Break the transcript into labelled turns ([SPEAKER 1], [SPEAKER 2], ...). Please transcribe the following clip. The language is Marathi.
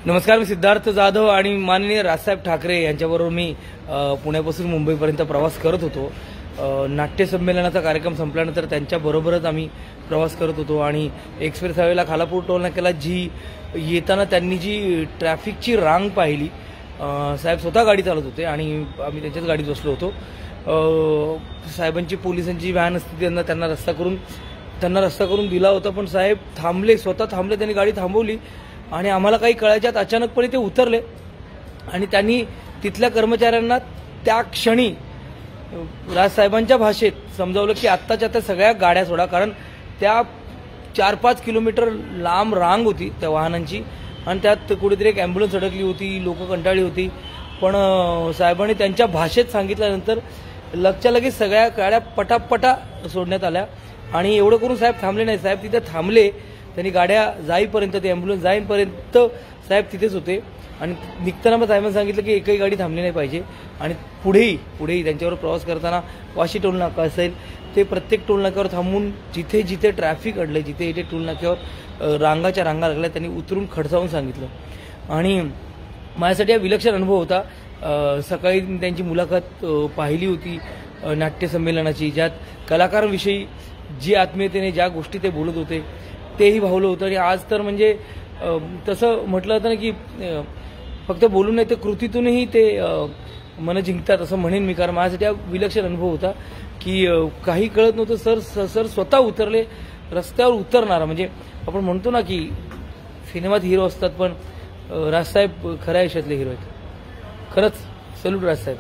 [SPEAKER 1] नमस्कार, मी सिद्धार्थ जाधव आणि माननीय राजसाहेब ठाकरे यांच्याबरोबर मी पुण्यापासून मुंबईपर्यंत प्रवास करत होतो। नाट्य संमेलनाचा कार्यक्रम संपल्यानंतर त्यांच्याबरोबरच आम्ही प्रवास करत होतो आणि एक्सप्रेस हायवेला खालापूर टोल नाक्याला जी येताना त्यांनी जी ट्रॅफिकची रांग पाहिली, साहेब स्वतः गाडी चालवत होते आणि आम्ही त्यांच्याच गाडीत बसलो होतो। साहेबांची पोलिसांची व्हॅन असते, त्यांना रस्ता करून दिला होता, पण साहेब थांबले, स्वतः थांबले, त्यांनी गाडी थांबवली आणि आम्हाला काही कळायच्यात अचानकपणे ते उतरले आणि त्यांनी तिथल्या कर्मचाऱ्यांना त्या क्षणी राजसाहेबांच्या भाषेत समजावलं की आत्ताच्या त्या सगळ्या गाड्या सोडा, कारण त्या 4-5 किलोमीटर लांब रांग होती त्या वाहनांची आणि त्यात कुठेतरी एक ॲम्ब्युलन्स अडकली होती, लोक कंटाळली होती। पण साहेबांनी त्यांच्या भाषेत सांगितल्यानंतर लगच्या लगेच सगळ्या गाड्या पटापटा सोडण्यात आल्या आणि एवढं करून साहेब थांबले नाही। साहेब तिथे थांबले, त्यांनी गाड्या जाईपर्यंत, ते ॲम्ब्युलन्स जाईपर्यंत साहेब तिथेच होते आणि निघताना मग साहेबांनी सांगितलं की एकही गाडी थांबली नाही पाहिजे आणि पुढेही त्यांच्यावर प्रवास करताना वाशी टोल नाका असेल ते प्रत्येक टोल नाक्यावर थांबून जिथे जिथे ट्रॅफिक अडले, जिथे जिथे टोल नाक्यावर रांगा लागल्या, त्यांनी उतरून खडसावून सांगितलं आणि माझ्यासाठी हा विलक्षण अनुभव होता। सकाळी त्यांची मुलाखत पाहिली होती नाट्य संमेलनाची, ज्यात कलाकारांविषयी जी आत्मीयतेने ज्या गोष्टी ते बोलत होते तेही भावलं होतं आणि आज तर म्हणजे तसं म्हटलं जातं ना की फक्त बोलून नाही तर कृतीतूनही ते मन जिंकतात असं म्हणेन मी, कारण माझ्यासाठी हा विलक्षण अनुभव होता की काही कळत नव्हतं, सर स्वतः उतरले, रस्त्यावर उतरणारा, म्हणजे आपण म्हणतो ना की सिनेमात हिरो असतात पण राजसाहेब खऱ्या आयुष्यातले हिरो आहेत। खरंच सॅल्यूट राजसाहेब।